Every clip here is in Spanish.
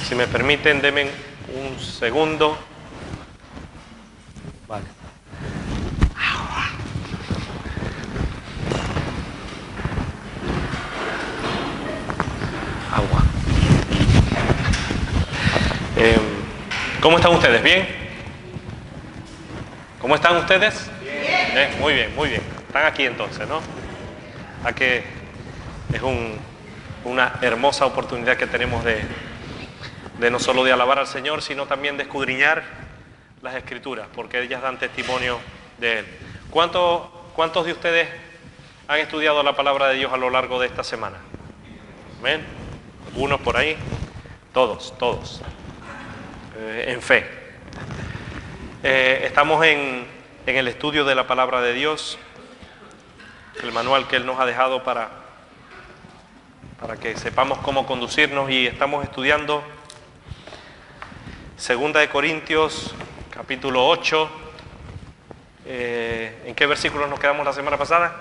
Si me permiten, denme un segundo. Vale. Agua. ¿Cómo están ustedes? ¿Bien? ¿Cómo están ustedes? Bien. Muy bien, muy bien. Están aquí entonces, ¿no? A que es una hermosa oportunidad que tenemos de no solo de alabar al Señor, sino también de escudriñar las Escrituras, porque ellas dan testimonio de Él. ¿Cuántos de ustedes han estudiado la palabra de Dios a lo largo de esta semana? ¿Amén? ¿Algunos por ahí? Todos. En fe. Estamos en el estudio de la palabra de Dios, el manual que Él nos ha dejado para que sepamos cómo conducirnos, y estamos estudiando 2 de Corintios, capítulo 8. ¿En qué versículo nos quedamos la semana pasada?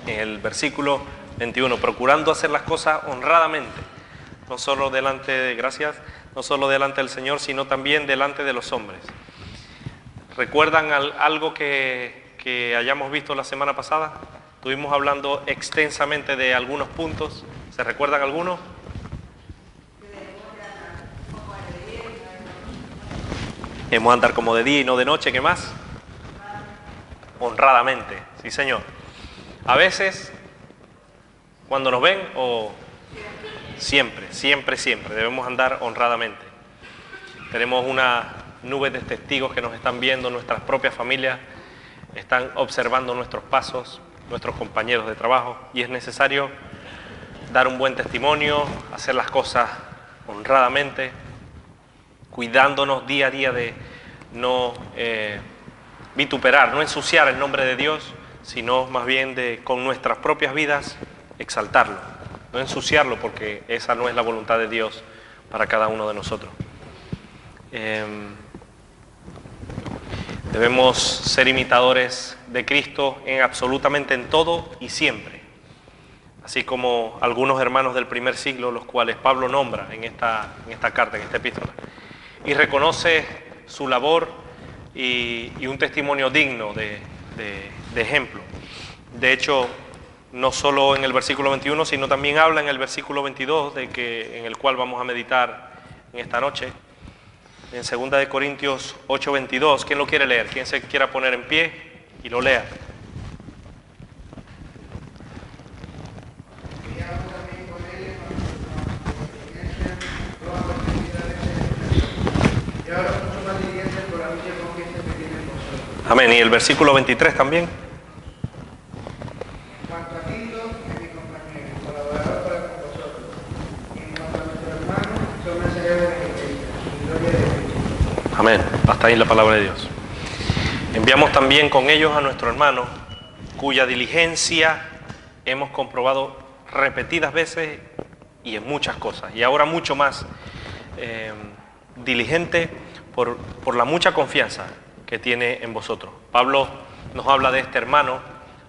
En el versículo 21, procurando hacer las cosas honradamente, no solo delante del Señor, sino también delante de los hombres. ¿Recuerdan algo que hayamos visto la semana pasada? Estuvimos hablando extensamente de algunos puntos. ¿Se recuerdan algunos? Hemos de andar como de día y no de noche. ¿Qué más? Honradamente, sí señor. A veces, cuando nos ven, o siempre debemos andar honradamente. Tenemos una nube de testigos que nos están viendo, nuestras propias familias están observando nuestros pasos, nuestros compañeros de trabajo, y es necesario dar un buen testimonio, hacer las cosas honradamente, cuidándonos día a día de no vituperar, no ensuciar el nombre de Dios, sino más bien de con nuestras propias vidas exaltarlo, no ensuciarlo, porque esa no es la voluntad de Dios para cada uno de nosotros. Debemos ser imitadores de Cristo absolutamente en todo y siempre, así como algunos hermanos del primer siglo, los cuales Pablo nombra en esta carta, en esta epístola, y reconoce su labor y un testimonio digno de ejemplo. De hecho, no solo en el versículo 21, sino también habla en el versículo 22, en el cual vamos a meditar en esta noche, en 2 de Corintios 8:22. ¿Quién lo quiere leer? ¿Quién se quiera poner en pie y lo lea? Amén. ¿Y el versículo 23 también? Amén. Hasta ahí la palabra de Dios. Enviamos también con ellos a nuestro hermano, cuya diligencia hemos comprobado repetidas veces y en muchas cosas, y ahora mucho más diligente por la mucha confianza que tiene en vosotros. Pablo nos habla de este hermano,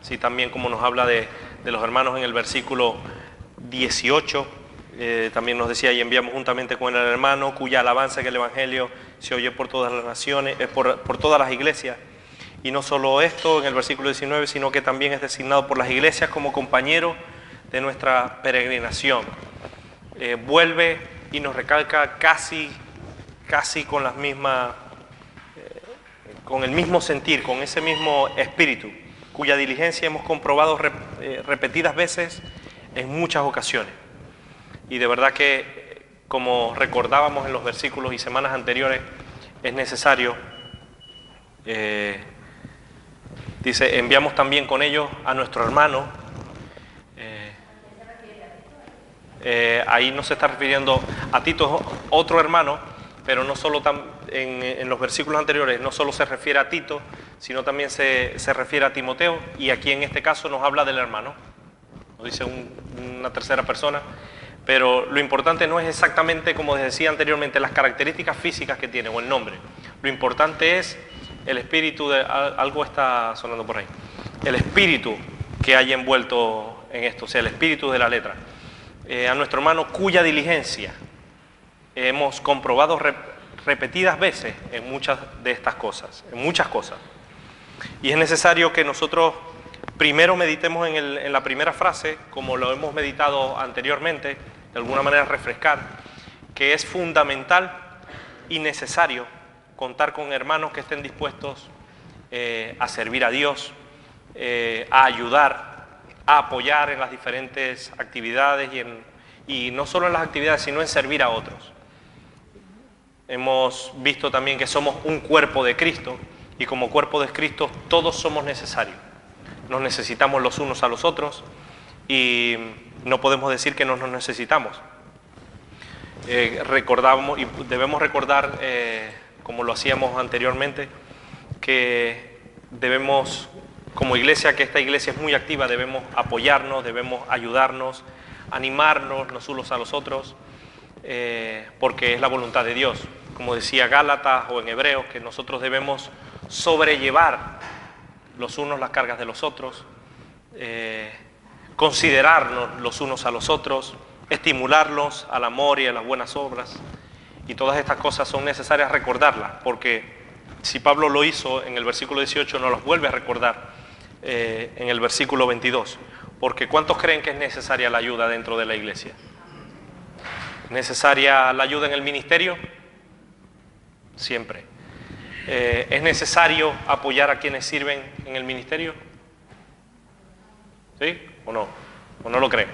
así también como nos habla de los hermanos en el versículo 18. También nos decía: y enviamos juntamente con el hermano, cuya alabanza en el Evangelio se oye por todas las naciones, por todas las iglesias. Y no solo esto, en el versículo 19, sino que también es designado por las iglesias como compañero de nuestra peregrinación. Vuelve y nos recalca casi con las mismas, con el mismo sentir, con ese mismo espíritu, cuya diligencia hemos comprobado repetidas veces en muchas ocasiones. Y de verdad que, como recordábamos en los versículos y semanas anteriores, es necesario, dice, enviamos también con ellos a nuestro hermano. Ahí no se está refiriendo a Tito, otro hermano, pero no solo en los versículos anteriores no solo se refiere a Tito, sino también se refiere a Timoteo, y aquí en este caso nos habla del hermano, nos dice una tercera persona. Pero lo importante no es exactamente, como decía anteriormente, las características físicas que tiene o el nombre. Lo importante es el espíritu algo está sonando por ahí. El espíritu que hay envuelto en esto, o sea, el espíritu de la letra. A nuestro hermano cuya diligencia hemos comprobado repetidas veces en muchas de estas cosas, en muchas cosas. Y es necesario que nosotros primero meditemos en la primera frase, como lo hemos meditado anteriormente, de alguna manera refrescar, que es fundamental y necesario contar con hermanos que estén dispuestos a servir a Dios, a ayudar, a apoyar en las diferentes actividades y no solo en las actividades, sino en servir a otros. Hemos visto también que somos un cuerpo de Cristo y como cuerpo de Cristo todos somos necesarios. Nos necesitamos los unos a los otros y no podemos decir que no nos necesitamos. Recordamos y debemos recordar, como lo hacíamos anteriormente, que debemos, como iglesia, que esta iglesia es muy activa, debemos apoyarnos, debemos ayudarnos, animarnos los unos a los otros, porque es la voluntad de Dios. Como decía Gálatas o en Hebreos, que nosotros debemos sobrellevar los unos las cargas de los otros, considerarnos los unos a los otros, estimularlos al amor y a las buenas obras. Y todas estas cosas son necesarias recordarlas, porque si Pablo lo hizo en el versículo 18, nos los vuelve a recordar en el versículo 22. Porque ¿cuántos creen que es necesaria la ayuda dentro de la iglesia? ¿Es necesaria la ayuda en el ministerio? Siempre. ¿Es necesario apoyar a quienes sirven en el ministerio? ¿Sí o no? ¿O no lo creen?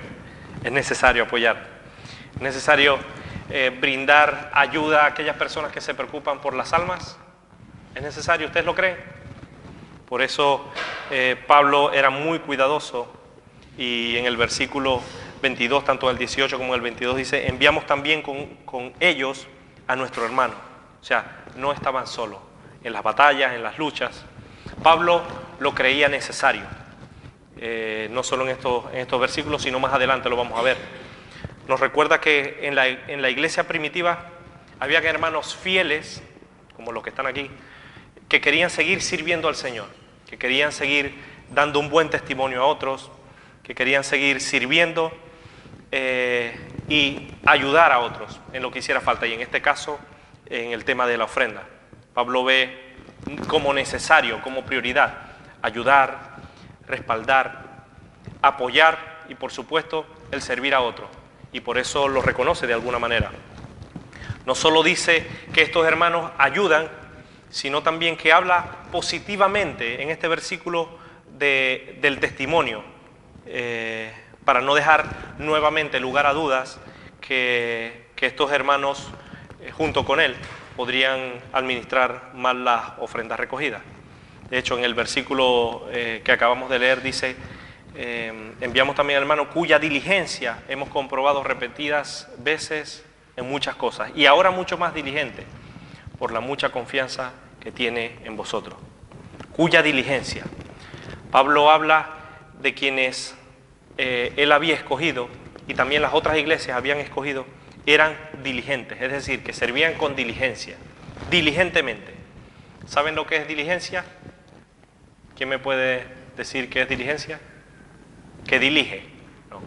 Es necesario apoyar. Es necesario brindar ayuda a aquellas personas que se preocupan por las almas. ¿Es necesario? ¿Ustedes lo creen? Por eso Pablo era muy cuidadoso y en el versículo 22, tanto en el 18 como en el 22 dice, enviamos también con ellos a nuestro hermano. O sea, no estaban solos en las batallas, en las luchas. Pablo lo creía necesario, no solo en estos versículos, sino más adelante lo vamos a ver. Nos recuerda que en la iglesia primitiva había hermanos fieles, como los que están aquí, que querían seguir sirviendo al Señor, que querían seguir dando un buen testimonio a otros, que querían seguir sirviendo y ayudar a otros en lo que hiciera falta. Y en este caso, en el tema de la ofrenda, Pablo ve como necesario, como prioridad, ayudar, respaldar, apoyar y por supuesto el servir a otros. Y por eso lo reconoce de alguna manera. No solo dice que estos hermanos ayudan, sino también que habla positivamente en este versículo del testimonio, para no dejar nuevamente lugar a dudas que estos hermanos junto con él podrían administrar mal las ofrendas recogidas. De hecho, en el versículo que acabamos de leer dice, enviamos también al hermano cuya diligencia hemos comprobado repetidas veces en muchas cosas y ahora mucho más diligente por la mucha confianza que tiene en vosotros. Cuya diligencia. Pablo habla de quienes él había escogido y también las otras iglesias habían escogido, eran diligentes, es decir, que servían con diligencia, diligentemente. ¿Saben lo que es diligencia? ¿Quién me puede decir qué es diligencia? Que dilige, ¿no?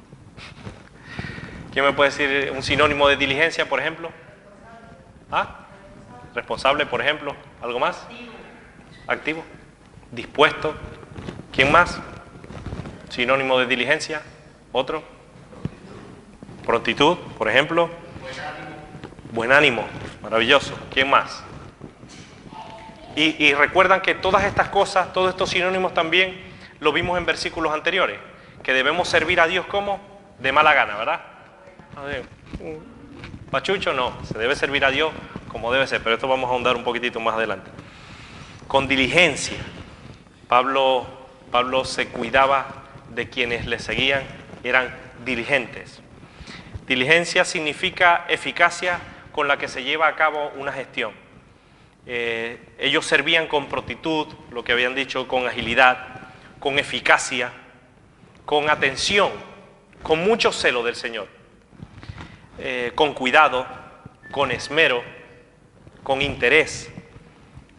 ¿Quién me puede decir un sinónimo de diligencia, por ejemplo? ¿Ah? Responsable, por ejemplo. ¿Algo más? Activo. Dispuesto. ¿Quién más? Sinónimo de diligencia. ¿Otro? Prontitud, por ejemplo. Buen ánimo. Maravilloso. ¿Quién más? Y recuerdan que todas estas cosas, todos estos sinónimos también lo vimos en versículos anteriores, que debemos servir a Dios como de mala gana, ¿verdad? Pachucho, no, se debe servir a Dios como debe ser, pero esto vamos a ahondar un poquitito más adelante. Con diligencia, Pablo se cuidaba de quienes le seguían, eran diligentes. Diligencia significa eficacia con la que se lleva a cabo una gestión. Ellos servían con prontitud, lo que habían dicho, con agilidad, con eficacia, con atención, con mucho celo del Señor, con cuidado, con esmero, con interés,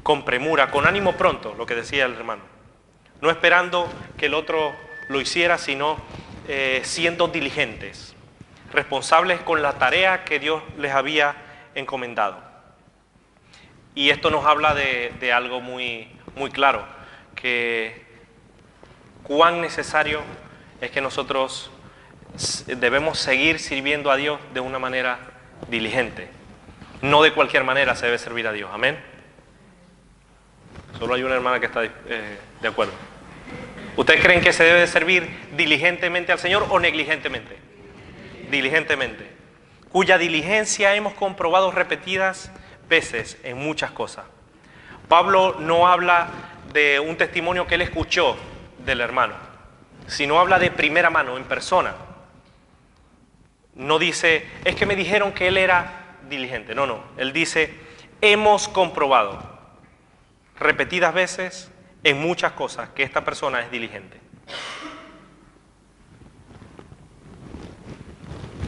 con premura, con ánimo pronto, lo que decía el hermano. No esperando que el otro lo hiciera, sino siendo diligentes, responsables con la tarea que Dios les había encomendado. Y esto nos habla de algo muy, muy claro, que cuán necesario es que nosotros debemos seguir sirviendo a Dios de una manera diligente. No de cualquier manera se debe servir a Dios. Amén. Solo hay una hermana que está de acuerdo. ¿Ustedes creen que se debe de servir diligentemente al Señor o negligentemente? Diligentemente. Cuya diligencia hemos comprobado repetidas veces en muchas cosas. Pablo no habla de un testimonio que él escuchó del hermano, sino habla de primera mano, en persona. No dice, es que me dijeron que él era diligente. No, no. Él dice, hemos comprobado repetidas veces en muchas cosas que esta persona es diligente.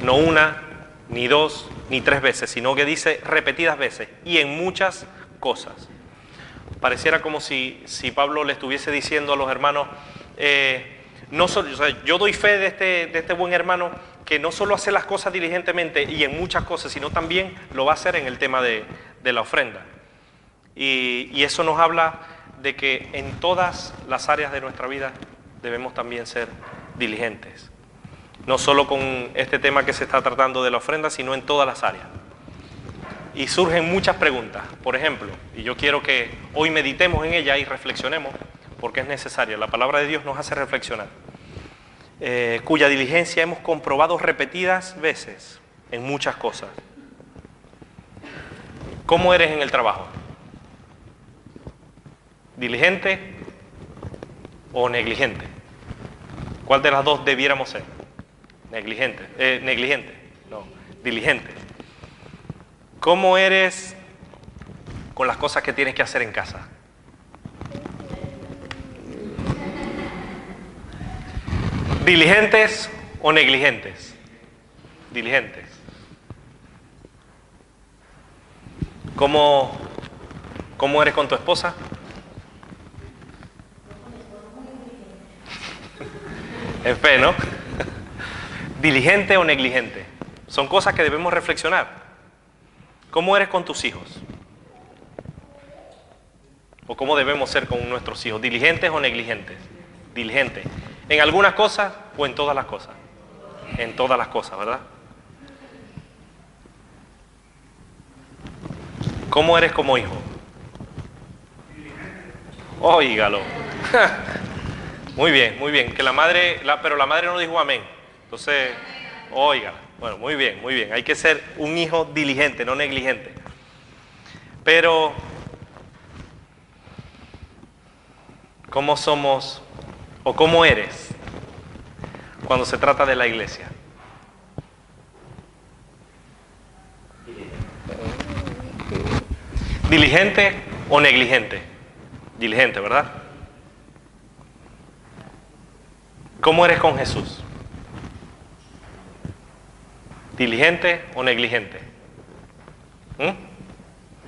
No una, ni dos, ni tres veces, sino que dice repetidas veces y en muchas cosas. Pareciera como si Pablo le estuviese diciendo a los hermanos, no solo, o sea, yo doy fe de este buen hermano que no solo hace las cosas diligentemente y en muchas cosas, sino también lo va a hacer en el tema de la ofrenda. Y eso nos habla de que en todas las áreas de nuestra vida debemos también ser diligentes. No solo con este tema que se está tratando de la ofrenda, sino en todas las áreas. Y surgen muchas preguntas, por ejemplo, y yo quiero que hoy meditemos en ella y reflexionemos, porque es necesaria. La palabra de Dios nos hace reflexionar. Cuya diligencia hemos comprobado repetidas veces en muchas cosas. ¿Cómo eres en el trabajo? ¿Diligente o negligente? ¿Cuál de las dos debiéramos ser? Negligente, no, diligente. ¿Cómo eres con las cosas que tienes que hacer en casa? ¿Diligentes o negligentes? Diligentes. ¿Cómo eres con tu esposa? En fe, ¿no? ¿Diligente o negligente? Son cosas que debemos reflexionar. ¿Cómo eres con tus hijos? ¿O cómo debemos ser con nuestros hijos? ¿Diligentes o negligentes? Diligentes. ¿En algunas cosas o en todas las cosas? En todas las cosas, ¿verdad? ¿Cómo eres como hijo? Óigalo. Muy bien, muy bien. Que pero la madre no dijo amén. Entonces, oiga, bueno, muy bien, muy bien. Hay que ser un hijo diligente, no negligente. Pero, ¿cómo somos o cómo eres cuando se trata de la iglesia? ¿Diligente o negligente? Diligente, ¿verdad? ¿Cómo eres con Jesús? ¿Diligente o negligente?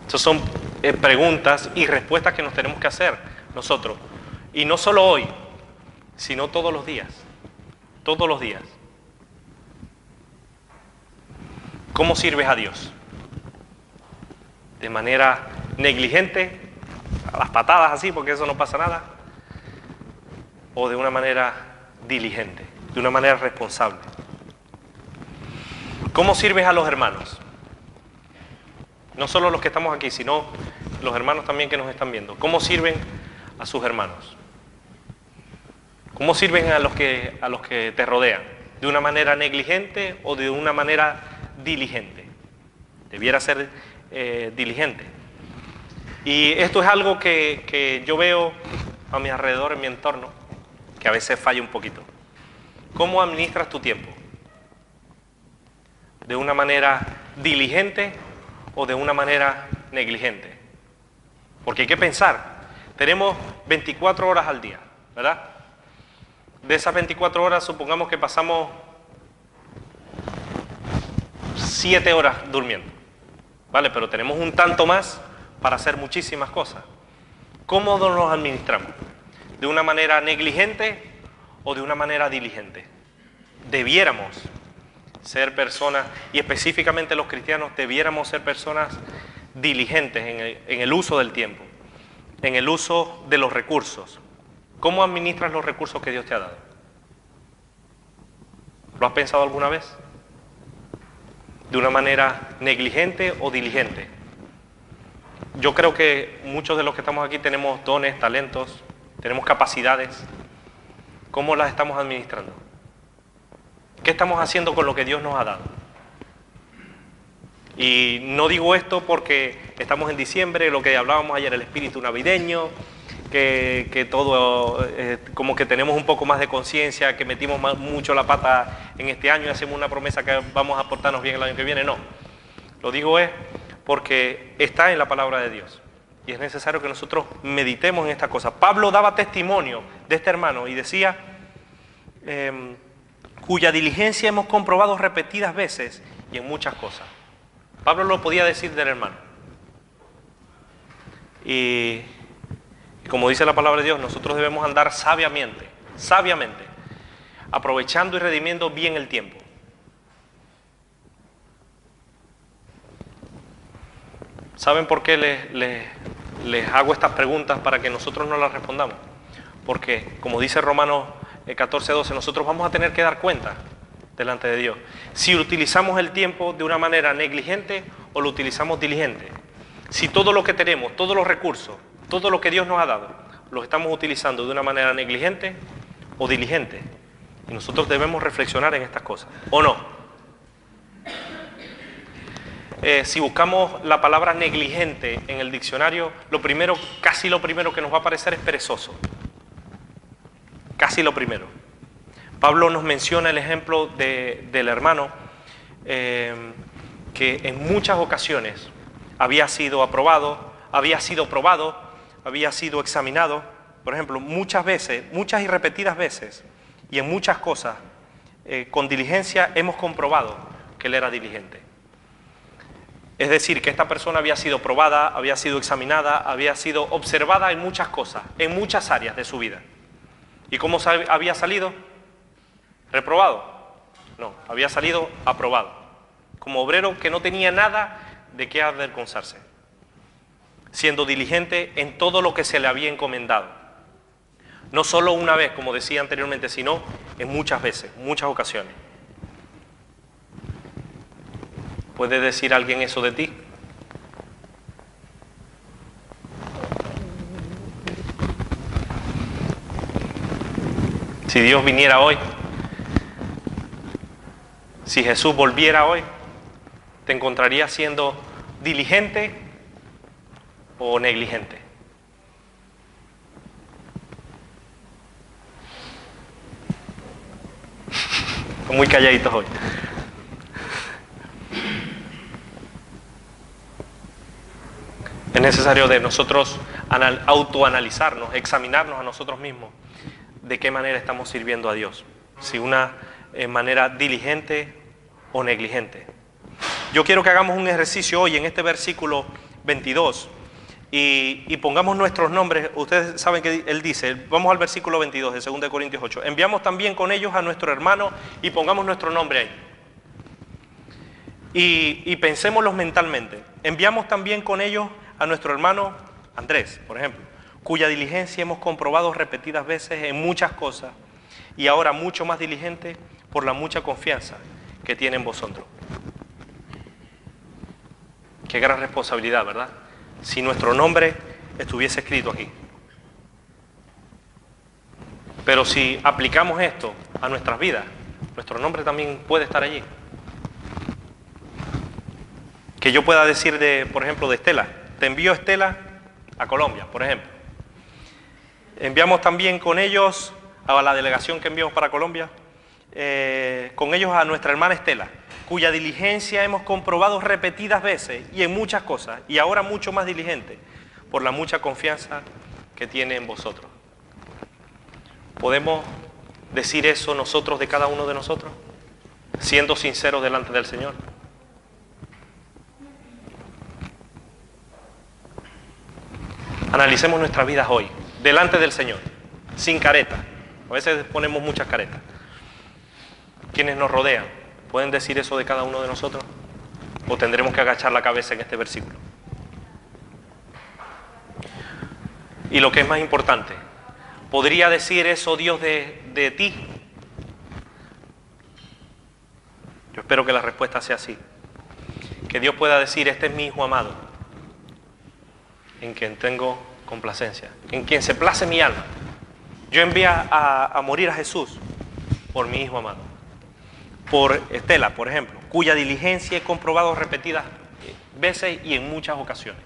Esas son preguntas y respuestas que nos tenemos que hacer nosotros. Y no solo hoy, sino todos los días. Todos los días. ¿Cómo sirves a Dios? ¿De manera negligente? A las patadas así, porque eso no pasa nada. ¿O de una manera diligente? De una manera responsable. ¿Cómo sirves a los hermanos? No solo los que estamos aquí, sino los hermanos también que nos están viendo. ¿Cómo sirven a sus hermanos? ¿Cómo sirven a los que te rodean? ¿De una manera negligente o de una manera diligente? Debiera ser diligente. Y esto es algo que yo veo a mi alrededor, en mi entorno, que a veces falla un poquito. ¿Cómo administras tu tiempo? ¿De una manera diligente o de una manera negligente? Porque hay que pensar, tenemos 24 horas al día, ¿verdad? De esas 24 horas supongamos que pasamos 7 horas durmiendo, ¿vale? Pero tenemos un tanto más para hacer muchísimas cosas. ¿Cómo nos administramos? ¿De una manera negligente o de una manera diligente? Debiéramos ser personas, y específicamente los cristianos debiéramos ser personas diligentes en el uso del tiempo, en el uso de los recursos. ¿Cómo administras los recursos que Dios te ha dado? ¿Lo has pensado alguna vez? ¿De una manera negligente o diligente? Yo creo que muchos de los que estamos aquí tenemos dones, talentos, tenemos capacidades. ¿Cómo las estamos administrando? ¿Qué estamos haciendo con lo que Dios nos ha dado? Y no digo esto porque estamos en diciembre, lo que hablábamos ayer, el espíritu navideño, que todo, como que tenemos un poco más de conciencia, que metimos mucho la pata en este año y hacemos una promesa que vamos a portarnos bien el año que viene. No, lo digo es porque está en la palabra de Dios y es necesario que nosotros meditemos en esta cosa. Pablo daba testimonio de este hermano y decía, cuya diligencia hemos comprobado repetidas veces y en muchas cosas. Pablo lo podía decir del hermano. Y como dice la palabra de Dios, nosotros debemos andar sabiamente, aprovechando y redimiendo bien el tiempo. ¿Saben por qué les hago estas preguntas para que nosotros no las respondamos? Porque, como dice Romanos 14:12, nosotros vamos a tener que dar cuenta delante de Dios si utilizamos el tiempo de una manera negligente o lo utilizamos diligente. Si todo lo que tenemos, todos los recursos, todo lo que Dios nos ha dado, los estamos utilizando de una manera negligente o diligente. Y nosotros debemos reflexionar en estas cosas, ¿o no? Si buscamos la palabra negligente en el diccionario, casi lo primero que nos va a aparecer es perezoso. Casi lo primero. Pablo nos menciona el ejemplo del hermano que en muchas ocasiones había sido aprobado, había sido probado, había sido examinado. Por ejemplo, muchas veces, muchas y repetidas veces, y en muchas cosas, con diligencia hemos comprobado que él era diligente. Es decir, que esta persona había sido probada, había sido examinada, había sido observada en muchas cosas, en muchas áreas de su vida. ¿Y cómo había salido? ¿Reprobado? No, había salido aprobado. Como obrero que no tenía nada de qué avergonzarse, siendo diligente en todo lo que se le había encomendado. No solo una vez, como decía anteriormente, sino en muchas veces, muchas ocasiones. ¿Puede decir alguien eso de ti? Si Dios viniera hoy, si Jesús volviera hoy, ¿te encontrarías siendo diligente o negligente? Están muy calladitos hoy. Es necesario de nosotros autoanalizarnos, examinarnos a nosotros mismos de qué manera estamos sirviendo a Dios, si una manera diligente o negligente. Yo quiero que hagamos un ejercicio hoy en este versículo 22 y pongamos nuestros nombres. Ustedes saben que él dice, vamos al versículo 22 de 2 Corintios 8, enviamos también con ellos a nuestro hermano, y pongamos nuestro nombre ahí. Y pensémoslos mentalmente. Enviamos también con ellos a nuestro hermano Andrés, por ejemplo, cuya diligencia hemos comprobado repetidas veces en muchas cosas, y ahora mucho más diligente por la mucha confianza que tiene en vosotros. Qué gran responsabilidad, ¿verdad? Si nuestro nombre estuviese escrito aquí. Pero si aplicamos esto a nuestras vidas, nuestro nombre también puede estar allí. Que yo pueda decir, por ejemplo, de Estela, te envío Estela a Colombia, por ejemplo. Enviamos también con ellos, a la delegación que enviamos para Colombia, con ellos a nuestra hermana Estela, cuya diligencia hemos comprobado repetidas veces y en muchas cosas, y ahora mucho más diligente, por la mucha confianza que tiene en vosotros. ¿Podemos decir eso nosotros de cada uno de nosotros? Siendo sinceros delante del Señor. Analicemos nuestras vidas hoy, delante del Señor, sin careta. A veces ponemos muchas caretas. Quienes nos rodean, ¿Pueden decir eso de cada uno de nosotros? ¿O tendremos que agachar la cabeza en este versículo? Y lo que es más importante, ¿podría decir eso Dios de ti? Yo espero que la respuesta sea sí. Que Dios pueda decir, este es mi Hijo amado, en quien tengo complacencia, en quien se place mi alma. Yo envié a morir a Jesús por mi Hijo amado. Por Estela, por ejemplo, cuya diligencia he comprobado repetidas veces y en muchas ocasiones.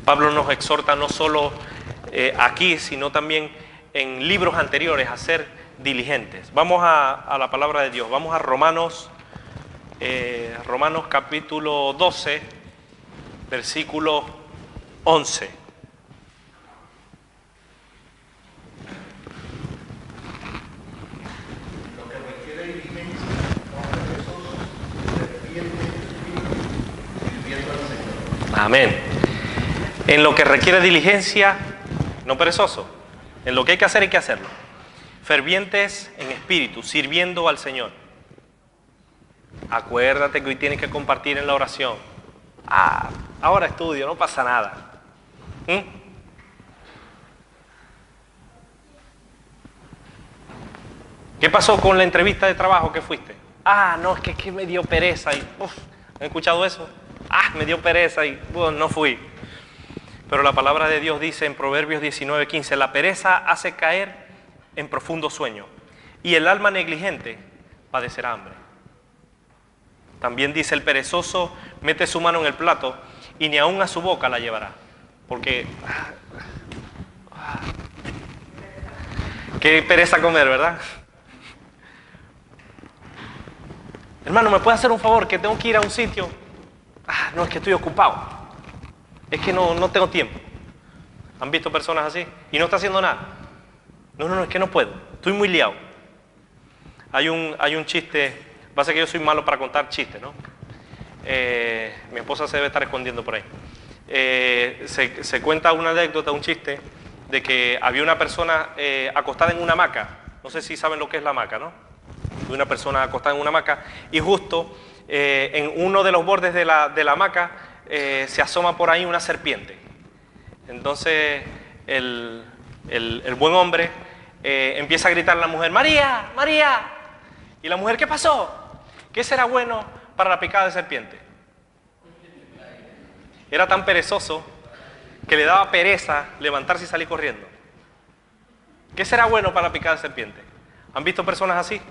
Pablo nos exhorta no solo aquí, sino también en libros anteriores a ser diligentes. Vamos a la palabra de Dios, vamos a Romanos capítulo 12, versículo 11. Lo que requiere diligencia, no perezosos, ferviente espíritu, sirviendo al Señor. Amén. En lo que requiere diligencia, no perezoso. En lo que hay que hacerlo. Fervientes en espíritu, sirviendo al Señor. Acuérdate que hoy tienes que compartir en la oración. Ahora estudio, no pasa nada. ¿Qué pasó con la entrevista de trabajo que fuiste? No, es que me dio pereza y ¿han escuchado eso? Me dio pereza y no fui. Pero la palabra de Dios dice en Proverbios 19:15, la pereza hace caer en profundo sueño y el alma negligente padecerá hambre. También dice, el perezoso mete su mano en el plato y ni aun a su boca la llevará. Porque qué pereza comer, ¿verdad? Hermano, ¿me puede hacer un favor? Que tengo que ir a un sitio. No, es que estoy ocupado. Es que no tengo tiempo. ¿Han visto personas así? Y no está haciendo nada. No, es que no puedo. Estoy muy liado. Hay un chiste. Pasa que yo soy malo para contar chistes, ¿no? Mi esposa se debe estar escondiendo por ahí. Se cuenta una anécdota, un chiste, de que había una persona acostada en una hamaca. No sé si saben lo que es la hamaca, ¿no? Una persona acostada en una hamaca y justo en uno de los bordes de la hamaca se asoma por ahí una serpiente. Entonces el buen hombre empieza a gritar a la mujer, María, María. Y la mujer, ¿qué pasó? ¿Qué será bueno para la picada de serpiente? Era tan perezoso que le daba pereza levantarse y salir corriendo. ¿Qué será bueno para la picada de serpiente? ¿Han visto personas así?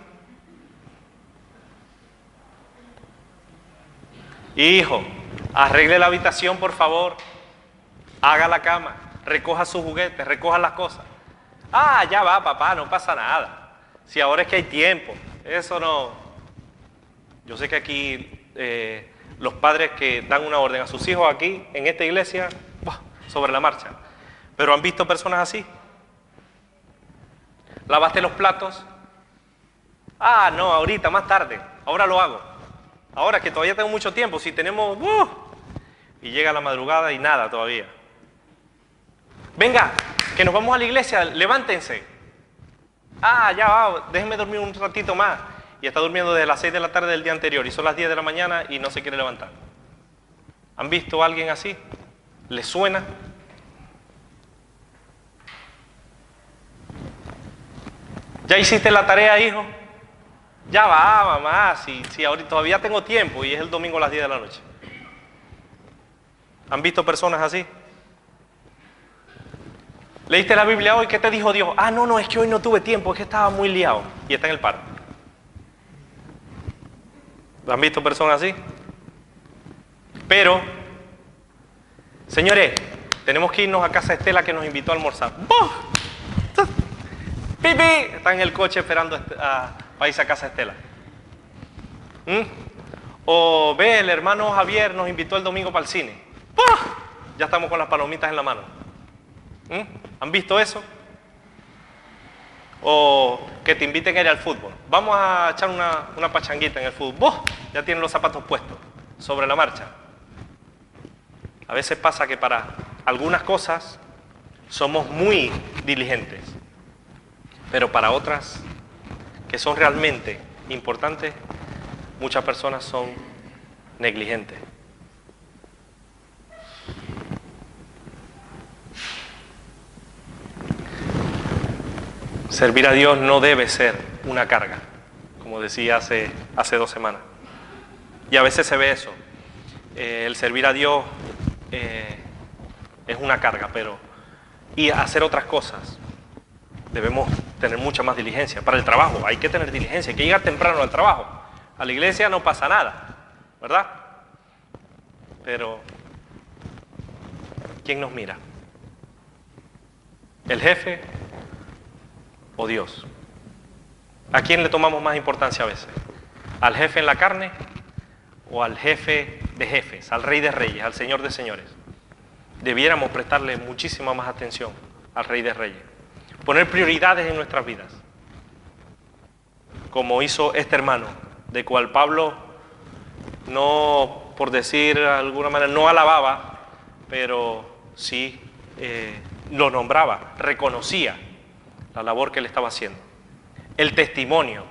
Hijo, arregle la habitación, por favor. Haga la cama, recoja sus juguetes, recoja las cosas. Ya va, papá, no pasa nada. Si ahora es que hay tiempo, eso no. Yo sé que aquí los padres que dan una orden a sus hijos aquí, en esta iglesia, sobre la marcha. Pero ¿han visto personas así? ¿Lavaste los platos? No, ahorita, más tarde, ahora lo hago. Ahora que todavía tengo mucho tiempo, si tenemos... y llega la madrugada y nada todavía. Venga, que nos vamos a la iglesia, levántense. Ya va, déjenme dormir un ratito más. Y está durmiendo desde las 6 de la tarde del día anterior y son las 10 de la mañana y no se quiere levantar. ¿Han visto a alguien así? ¿Les suena? ¿Ya hiciste la tarea, hijo? Ya va, mamá, si ahorita todavía tengo tiempo y es el domingo a las 10 de la noche. ¿Han visto personas así? ¿Leíste la Biblia hoy? ¿Qué te dijo Dios? No, es que hoy no tuve tiempo, es que estaba muy liado. Y está en el paro. ¿Han visto personas así? Pero, señores, tenemos que irnos a casa de Estela que nos invitó a almorzar. ¡Pipi! Está en el coche esperando para irse a casa de Estela. O ve, el hermano Javier nos invitó el domingo para el cine. Ya estamos con las palomitas en la mano. ¿Han visto eso? O que te inviten a ir al fútbol. Vamos a echar una pachanguita en el fútbol. Ya tienen los zapatos puestos sobre la marcha. A veces pasa que para algunas cosas somos muy diligentes, pero para otras que son realmente importantes, muchas personas son negligentes. Servir a Dios no debe ser una carga, como decía hace 2 semanas. Y a veces se ve eso. El servir a Dios es una carga, y hacer otras cosas debemos tener mucha más diligencia. Para el trabajo hay que tener diligencia, hay que llegar temprano al trabajo. A la iglesia no pasa nada, ¿verdad? Pero ¿quién nos mira? ¿El jefe o Dios? ¿A quién le tomamos más importancia a veces? ¿Al jefe en la carne o al jefe de jefes, al Rey de Reyes, al Señor de Señores? Debiéramos prestarle muchísima más atención al Rey de Reyes. Poner prioridades en nuestras vidas, como hizo este hermano, de cual Pablo no, por decir de alguna manera, no alababa, pero sí lo nombraba, reconocía la labor que él estaba haciendo, el testimonio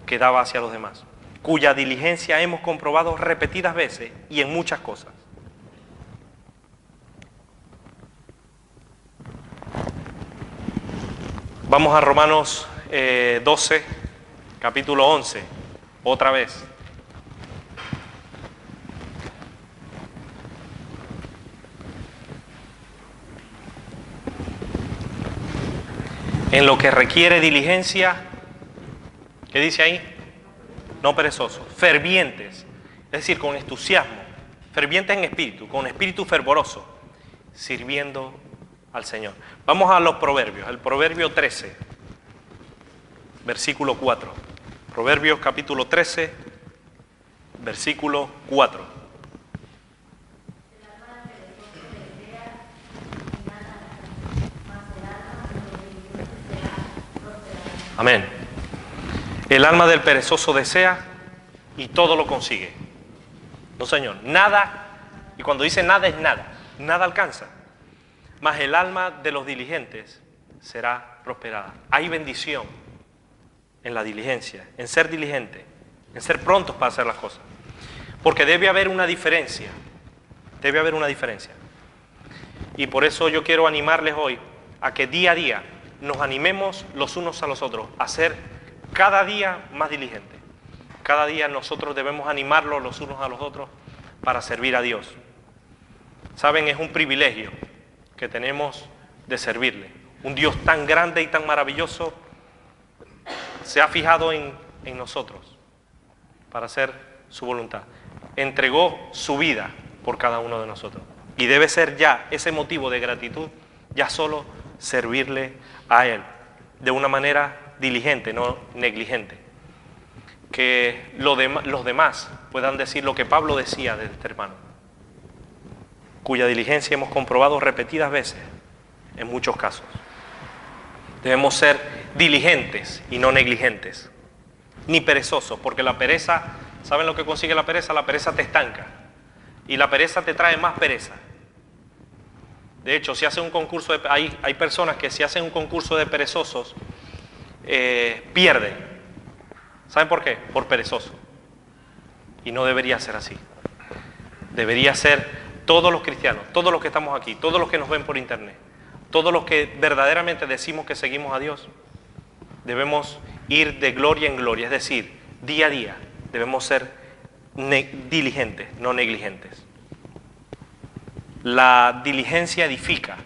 que daba hacia los demás, cuya diligencia hemos comprobado repetidas veces y en muchas cosas. Vamos a Romanos 12, capítulo 11, otra vez. En lo que requiere diligencia, ¿qué dice ahí? No perezosos, fervientes, es decir, con entusiasmo, fervientes en espíritu, con espíritu fervoroso, sirviendo al Señor. Vamos a los proverbios, el proverbio 13, versículo 4. Proverbios capítulo 13, versículo 4. Amén. El alma del perezoso desea y todo lo consigue. No, Señor, nada, y cuando dice nada es nada, nada alcanza. Mas el alma de los diligentes será prosperada. Hay bendición en la diligencia, en ser diligente, en ser prontos para hacer las cosas. Porque debe haber una diferencia, debe haber una diferencia. Y por eso yo quiero animarles hoy a que día a día nos animemos los unos a los otros a ser cada día más diligentes. Cada día nosotros debemos animarlos los unos a los otros para servir a Dios. Saben, es un privilegio que tenemos de servirle. Un Dios tan grande y tan maravilloso se ha fijado en nosotros para hacer su voluntad. Entregó su vida por cada uno de nosotros. Y debe ser ya ese motivo de gratitud, ya solo servirle a Él de una manera diligente, no negligente. Que los demás puedan decir lo que Pablo decía de este hermano, cuya diligencia hemos comprobado repetidas veces en muchos casos. Debemos ser diligentes y no negligentes, ni perezosos, porque la pereza, ¿saben lo que consigue la pereza? La pereza te estanca y la pereza te trae más pereza. De hecho, si hace un concurso hay personas que si hacen un concurso de perezosos pierden. ¿Saben por qué? Por perezoso. Y no debería ser así. Debería ser todos los cristianos, todos los que estamos aquí, todos los que nos ven por internet, todos los que verdaderamente decimos que seguimos a Dios, debemos ir de gloria en gloria, es decir, día a día debemos ser diligentes, no negligentes. La diligencia edifica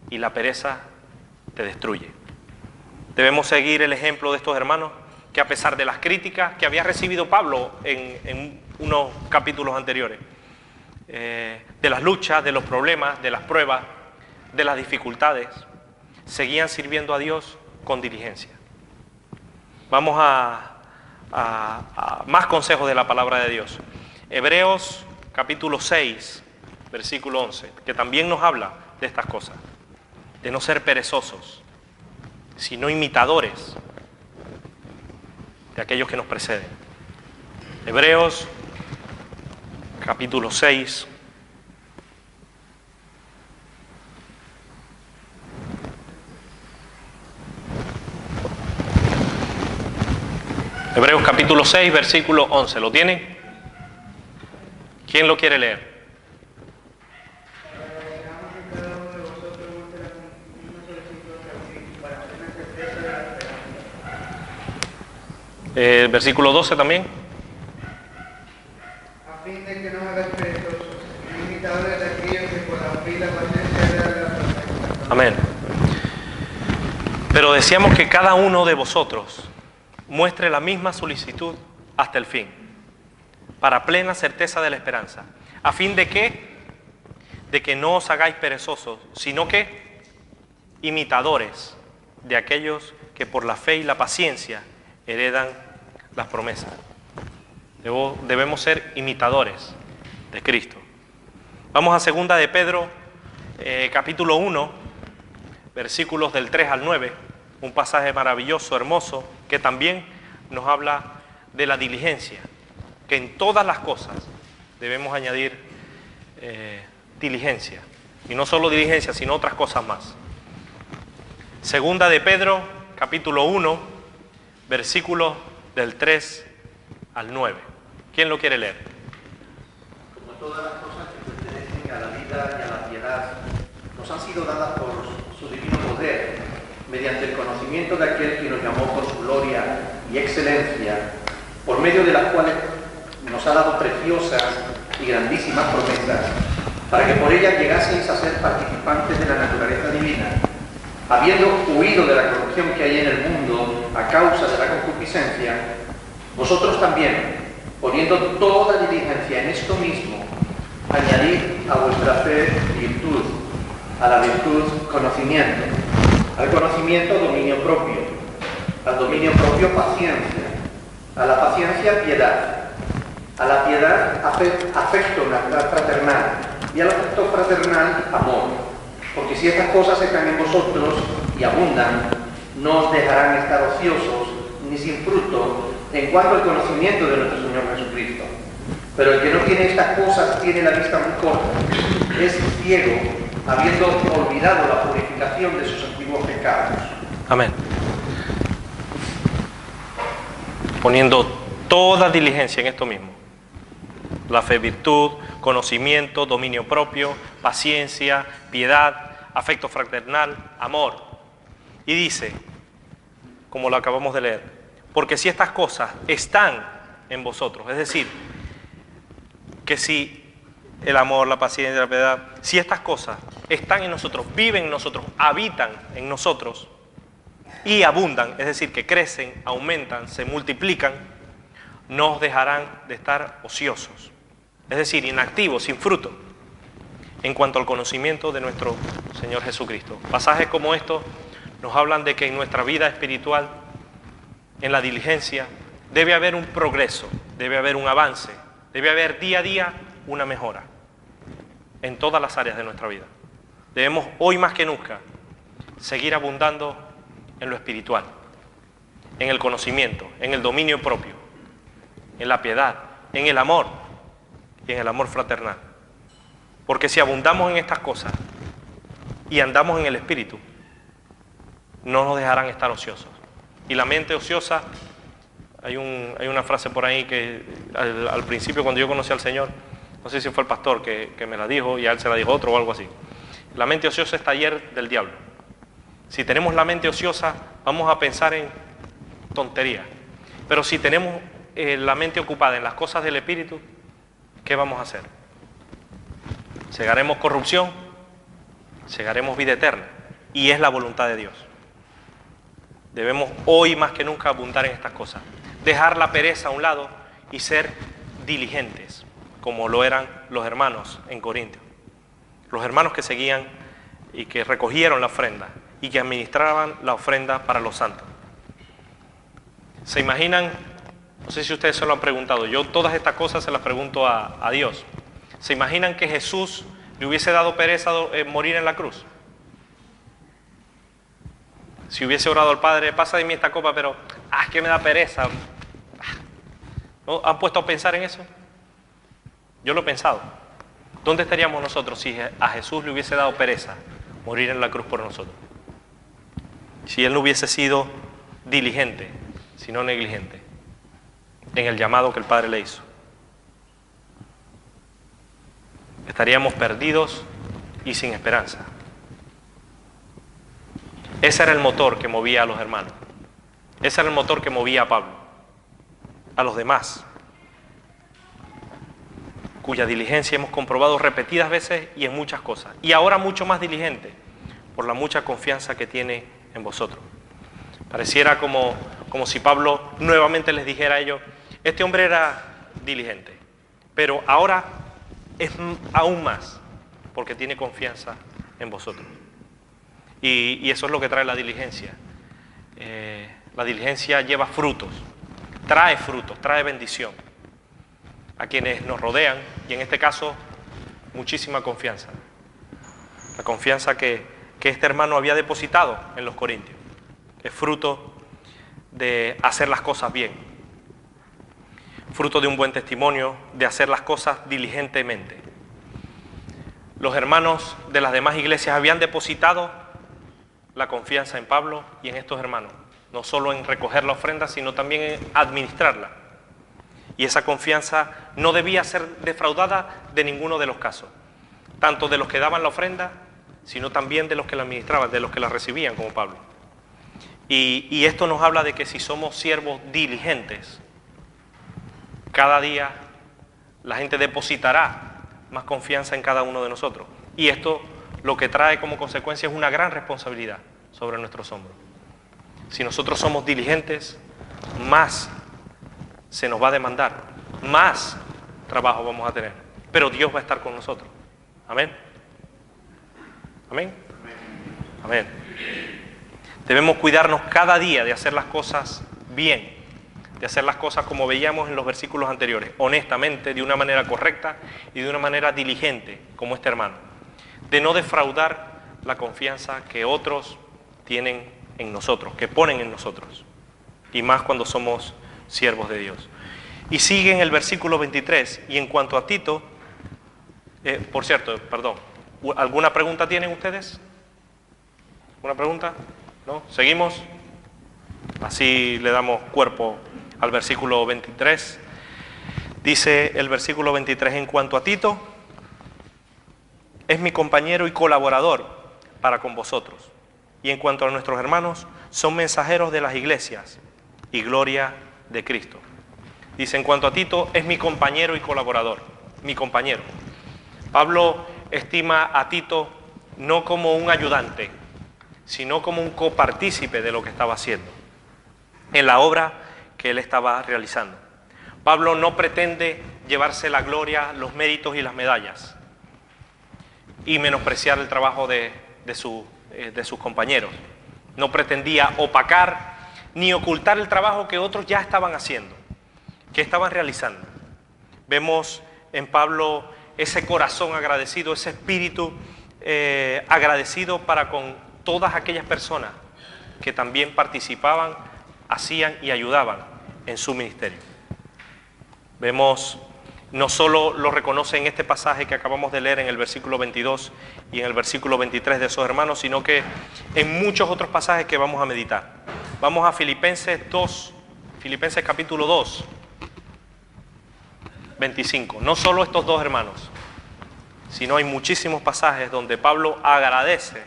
y la pereza te destruye. Debemos seguir el ejemplo de estos hermanos que, a pesar de las críticas que había recibido Pablo en unos capítulos anteriores, de las luchas, de los problemas, de las pruebas, de las dificultades, seguían sirviendo a Dios con diligencia. Vamos a más consejos de la palabra de Dios. Hebreos capítulo 6, versículo 11, que también nos habla de estas cosas, de no ser perezosos, sino imitadores de aquellos que nos preceden. Hebreos capítulo 6, capítulo 6, versículo 11. ¿Lo tienen? ¿Quién lo quiere leer? Versículo 12 también. A fin de que no hagas perezosos, imitadores de aquellos que por la fe y la paciencia de la perfecta. Amén. Pero deseamos que cada uno de vosotros muestre la misma solicitud hasta el fin, para plena certeza de la esperanza, a fin de que no os hagáis perezosos, sino que imitadores de aquellos que por la fe y la paciencia heredan las promesas. Debemos ser imitadores de Cristo. Vamos a segunda de Pedro, capítulo 1, versículos del 3 al 9, un pasaje maravilloso, hermoso, que también nos habla de la diligencia, que en todas las cosas debemos añadir diligencia, y no solo diligencia, sino otras cosas más. Segunda de Pedro, capítulo 1, versículos del 3 al 9. ¿Quién lo quiere leer? Como todas las cosas que pertenecen a la vida y a la piedad, nos han sido dadas por su divino poder, mediante el conocimiento de aquel que nos llamó por su gloria y excelencia, por medio de las cuales nos ha dado preciosas y grandísimas promesas, para que por ellas llegaseis a ser participantes de la naturaleza divina, habiendo huido de la corrupción que hay en el mundo a causa de la concupiscencia, vosotros también, poniendo toda diligencia en esto mismo, añadid a vuestra fe virtud, a la virtud conocimiento, al conocimiento dominio propio, al dominio propio paciencia, a la paciencia piedad, a la piedad afecto fraternal y al afecto fraternal amor. Porque si estas cosas están en vosotros y abundan, no os dejarán estar ociosos ni sin fruto en cuanto al conocimiento de nuestro Señor Jesucristo. Pero el que no tiene estas cosas tiene la vista muy corta, es ciego, habiendo olvidado la purificación de sus antiguos pecados. Amén. Poniendo toda diligencia en esto mismo: la fe, virtud, conocimiento, dominio propio, paciencia, piedad, afecto fraternal, amor. Y dice, como lo acabamos de leer, porque si estas cosas están en vosotros, es decir, que si el amor, la paciencia, la piedad, si estas cosas están en nosotros, viven en nosotros, habitan en nosotros y abundan, es decir, que crecen, aumentan, se multiplican, no os dejarán de estar ociosos, es decir, inactivos, sin fruto, en cuanto al conocimiento de nuestro Señor Jesucristo. Pasajes como estos nos hablan de que en nuestra vida espiritual, en la diligencia, debe haber un progreso, debe haber un avance, debe haber día a día una mejora en todas las áreas de nuestra vida. Debemos hoy más que nunca seguir abundando en lo espiritual, en el conocimiento, en el dominio propio, en la piedad, en el amor y en el amor fraternal. Porque si abundamos en estas cosas y andamos en el Espíritu, no nos dejarán estar ociosos. Y la mente ociosa, hay una frase por ahí que al principio, cuando yo conocí al Señor, no sé si fue el pastor que me la dijo y a él se la dijo otro o algo así. La mente ociosa es taller del diablo. Si tenemos la mente ociosa, vamos a pensar en tonterías. Pero si tenemos la mente ocupada en las cosas del Espíritu, ¿qué vamos a hacer? Segaremos corrupción, segaremos vida eterna, y es la voluntad de Dios. Debemos hoy más que nunca abundar en estas cosas, dejar la pereza a un lado y ser diligentes, como lo eran los hermanos en Corinto, los hermanos que seguían y que recogieron la ofrenda y que administraban la ofrenda para los santos. ¿Se imaginan? No sé si ustedes se lo han preguntado, yo todas estas cosas se las pregunto a Dios. ¿Se imaginan que Jesús le hubiese dado pereza morir en la cruz? Si hubiese orado al Padre, pasa de mí esta copa, pero es que me da pereza. ¿No? ¿Han puesto a pensar en eso? Yo lo he pensado. ¿Dónde estaríamos nosotros si a Jesús le hubiese dado pereza morir en la cruz por nosotros? Si Él no hubiese sido diligente, sino negligente. en el llamado que el Padre le hizo. Estaríamos perdidos y sin esperanza. Ese era el motor que movía a los hermanos. Ese era el motor que movía a Pablo, a los demás, cuya diligencia hemos comprobado repetidas veces y en muchas cosas. Y ahora mucho más diligente, por la mucha confianza que tiene en vosotros. Pareciera como si Pablo nuevamente les dijera a ellos, este hombre era diligente, pero ahora es aún más, porque tiene confianza en vosotros. Y eso es lo que trae la diligencia. La diligencia lleva frutos, trae bendición a quienes nos rodean, y en este caso, muchísima confianza. La confianza que este hermano había depositado en los corintios. Es fruto de hacer las cosas bien, fruto de un buen testimonio, de hacer las cosas diligentemente. Los hermanos de las demás iglesias habían depositado la confianza en Pablo y en estos hermanos, no solo en recoger la ofrenda, sino también en administrarla. Y esa confianza no debía ser defraudada de ninguno de los casos, tanto de los que daban la ofrenda, sino también de los que la administraban, de los que la recibían, como Pablo. Y esto nos habla de que si somos siervos diligentes, cada día la gente depositará más confianza en cada uno de nosotros. Y esto lo que trae como consecuencia es una gran responsabilidad sobre nuestros hombros. Si nosotros somos diligentes, más se nos va a demandar, más trabajo vamos a tener, pero Dios va a estar con nosotros. Amén. Amén. Amén. Debemos cuidarnos cada día de hacer las cosas bien, de hacer las cosas como veíamos en los versículos anteriores, honestamente, de una manera correcta y de una manera diligente, como este hermano, de no defraudar la confianza que otros tienen en nosotros, que ponen en nosotros, y más cuando somos siervos de Dios. Y sigue en el versículo 23, y en cuanto a Tito, por cierto, perdón, ¿alguna pregunta tienen ustedes? ¿Una pregunta? ¿No? ¿Seguimos? Así le damos cuerpo al versículo 23. Dice el versículo 23, en cuanto a Tito, es mi compañero y colaborador para con vosotros. Y en cuanto a nuestros hermanos, son mensajeros de las iglesias y gloria de Cristo. Dice, en cuanto a Tito, es mi compañero y colaborador, mi compañero. Pablo estima a Tito no como un ayudante, sino como un copartícipe de lo que estaba haciendo, en la obra que él estaba realizando. Pablo no pretende llevarse la gloria, los méritos y las medallas, y menospreciar el trabajo de sus compañeros. No pretendía opacar ni ocultar el trabajo que otros ya estaban haciendo, que estaban realizando. Vemos en Pablo ese corazón agradecido, ese espíritu agradecido para con todas aquellas personas que también participaban, hacían y ayudaban en su ministerio. Vemos, no solo lo reconoce en este pasaje que acabamos de leer en el versículo 22 y en el versículo 23 de esos hermanos, sino que en muchos otros pasajes que vamos a meditar. Vamos a Filipenses 2, Filipenses capítulo 2, 25. No solo estos dos hermanos, sino hay muchísimos pasajes donde Pablo agradece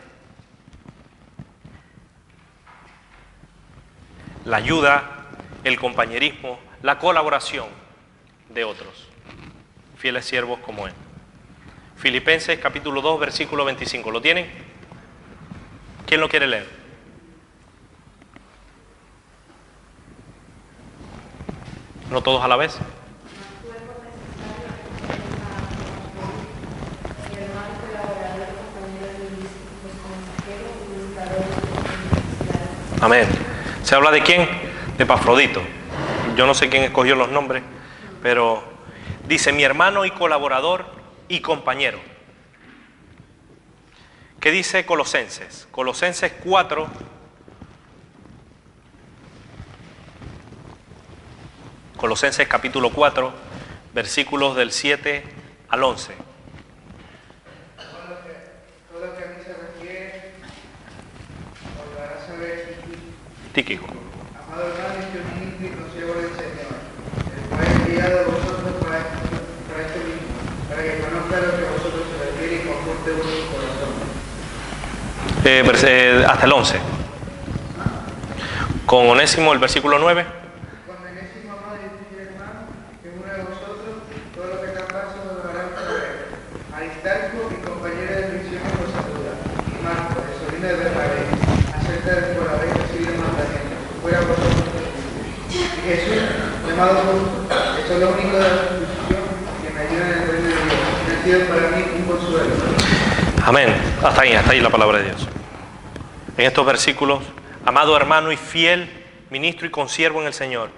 la ayuda, el compañerismo, la colaboración de otros, fieles siervos como él. Filipenses capítulo 2, versículo 25. ¿Lo tienen? ¿Quién lo quiere leer? ¿No todos a la vez? Amén. ¿Se habla de quién? De Epafrodito. Yo no sé quién escogió los nombres, pero dice mi hermano y colaborador y compañero. ¿Qué dice Colosenses? Colosenses 4, Colosenses capítulo 4, versículos del 7 al 11. Todo lo que a mí se refiere, holgará saber Tíquico. Amado hermano, yo ministro y consiervo del Señor, soporte vuestro corazón. Hasta el 11. Con Onésimo, el versículo 9. Con Onésimo, amado y fiel hermano, que uno de vosotros, todo lo que tan paso lo harán saber. Aristarco, mi compañero de prisión, os saluda. Y Marco, el sobrino de Bernabé, acerca del cual habéis recibido mandamientos. Fuera vosotros. Y Jesús, llamado justo, eso es lo único de la justicia que me ayuda en el reino de Dios. Y ha sido para mí un consuelo. Amén. Hasta ahí la palabra de Dios. En estos versículos, amado hermano y fiel ministro y consiervo en el Señor,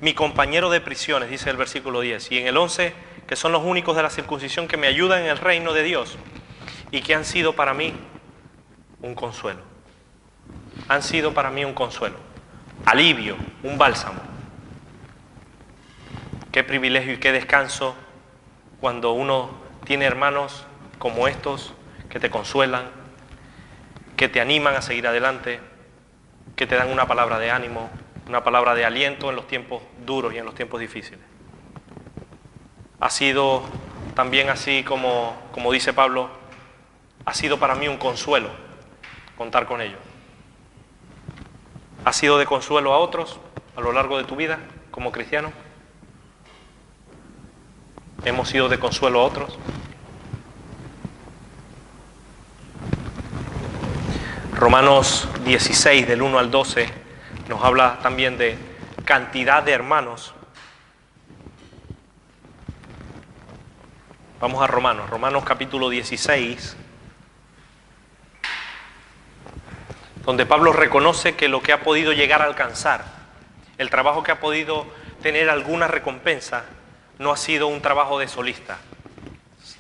mi compañero de prisiones, dice el versículo 10, y en el 11, que son los únicos de la circuncisión que me ayudan en el reino de Dios y que han sido para mí un consuelo. Han sido para mí un consuelo, alivio, un bálsamo. Qué privilegio y qué descanso cuando uno tiene hermanos como estos que te consuelan, que te animan a seguir adelante, que te dan una palabra de ánimo, una palabra de aliento en los tiempos duros y en los tiempos difíciles. Ha sido también así como dice Pablo, ha sido para mí un consuelo contar con ellos. ¿Ha sido de consuelo a otros a lo largo de tu vida como cristiano? ¿Hemos sido de consuelo a otros? Romanos 16, del 1 al 12, nos habla también de cantidad de hermanos. Vamos a Romanos capítulo 16, donde Pablo reconoce que lo que ha podido llegar a alcanzar, el trabajo que ha podido tener alguna recompensa, no ha sido un trabajo de solista,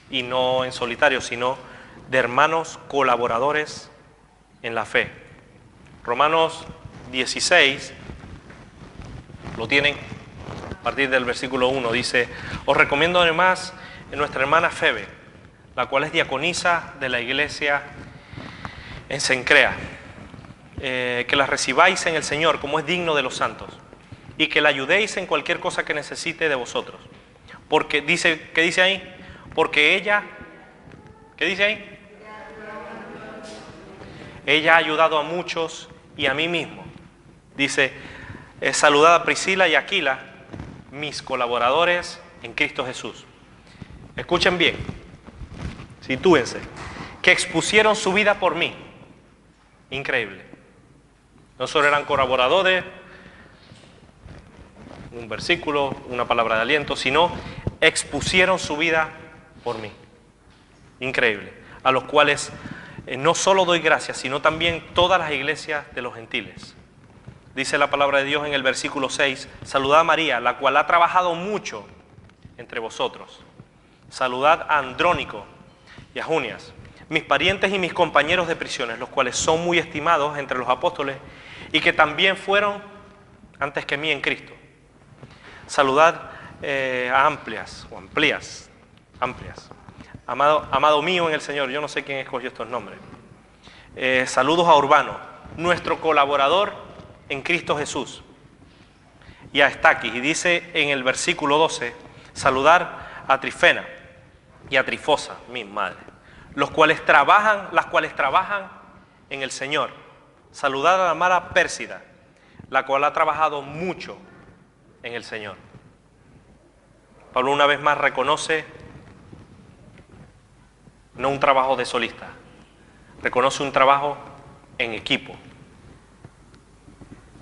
y no en solitario, sino de hermanos colaboradores en la fe. Romanos 16, lo tienen a partir del versículo 1, dice: os recomiendo además a nuestra hermana Febe, la cual es diaconisa de la iglesia en Cencrea, que la recibáis en el Señor como es digno de los santos, y que la ayudéis en cualquier cosa que necesite de vosotros. Porque dice, ¿qué dice ahí? Porque ella, ¿qué dice ahí? Ella ha ayudado a muchos y a mí mismo. Dice, saludad a Priscila y Aquila, mis colaboradores en Cristo Jesús. Escuchen bien, sitúense, que expusieron su vida por mí. Increíble. No solo eran colaboradores, un versículo, una palabra de aliento, sino expusieron su vida por mí. Increíble. A los cuales no solo doy gracias, sino también todas las iglesias de los gentiles. Dice la palabra de Dios en el versículo 6, saludad a María, la cual ha trabajado mucho entre vosotros. Saludad a Andrónico y a Junias, mis parientes y mis compañeros de prisiones, los cuales son muy estimados entre los apóstoles y que también fueron antes que mí en Cristo. Saludad a Amplias. Amado mío en el Señor, yo no sé quién escogió estos nombres. Saludos a Urbano, nuestro colaborador en Cristo Jesús. Y a Estaquis, y dice en el versículo 12, saludar a Trifena y a Trifosa, mi madre, las cuales trabajan en el Señor. Saludar a la amada Pérsida, la cual ha trabajado mucho en el Señor. Pablo una vez más reconoce no un trabajo de solista, reconoce un trabajo en equipo.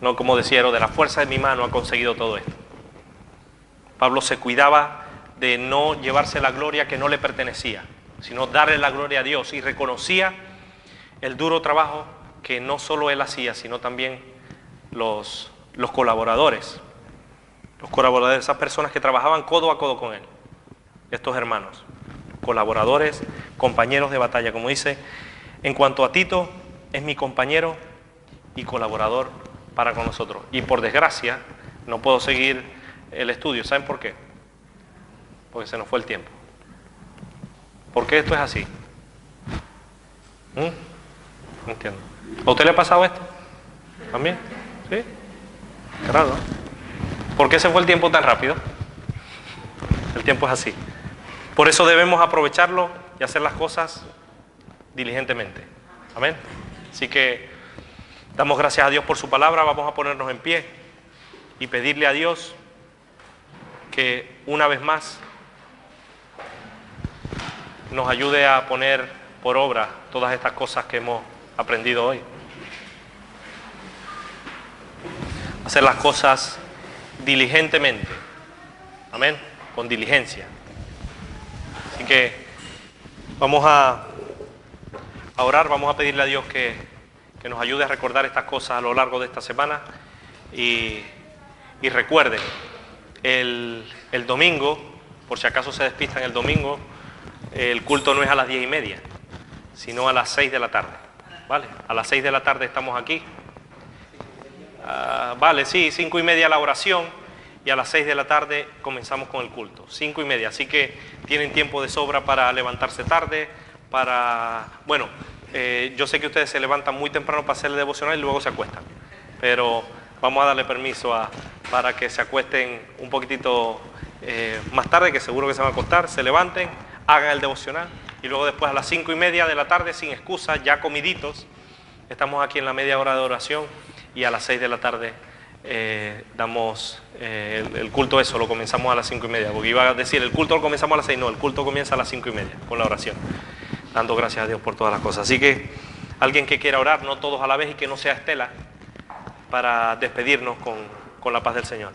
No como decía, de la fuerza de mi mano ha conseguido todo esto. Pablo se cuidaba de no llevarse la gloria que no le pertenecía, sino darle la gloria a Dios, y reconocía el duro trabajo que no solo él hacía, sino también los colaboradores. Los colaboradores, esas personas que trabajaban codo a codo con él, estos hermanos, colaboradores, compañeros de batalla. Como dice, en cuanto a Tito, es mi compañero y colaborador para con nosotros. Y por desgracia, no puedo seguir el estudio. ¿Saben por qué? Porque se nos fue el tiempo. ¿Por qué esto es así? No entiendo. ¿A usted le ha pasado esto? ¿También? ¿Sí? Qué raro, ¿no? ¿Por qué se fue el tiempo tan rápido? El tiempo es así. Por eso debemos aprovecharlo y hacer las cosas diligentemente. Amén. Así que damos gracias a Dios por su palabra. Vamos a ponernos en pie y pedirle a Dios que una vez más nos ayude a poner por obra todas estas cosas que hemos aprendido hoy. Hacer las cosas diligentemente. Amén. Con diligencia. Así que vamos a orar, vamos a pedirle a Dios que nos ayude a recordar estas cosas a lo largo de esta semana. Y recuerden, el domingo, por si acaso se despistan el domingo, el culto no es a las 10:30, sino a las 6 de la tarde. ¿Vale? A las 6 de la tarde estamos aquí. Vale, sí, 5:30 la oración y a las 6 de la tarde comenzamos con el culto. 5:30, así que tienen tiempo de sobra para levantarse tarde, bueno, yo sé que ustedes se levantan muy temprano para hacer el devocional y luego se acuestan, pero vamos a darle permiso para que se acuesten un poquitito más tarde, que seguro que se van a acostar, se levanten, hagan el devocional y luego después a las 5:30 de la tarde, sin excusa, ya comiditos, estamos aquí en la media hora de oración y a las 6 de la tarde damos el culto. Eso lo comenzamos a las 5:30, porque iba a decir el culto lo comenzamos a las 6, no, el culto comienza a las 5:30 con la oración, dando gracias a Dios por todas las cosas. Así que alguien que quiera orar, no todos a la vez y que no sea Estela, para despedirnos con la paz del Señor.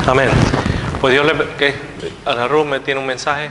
Amén. Pues Dios Ana Ruth me tiene un mensaje.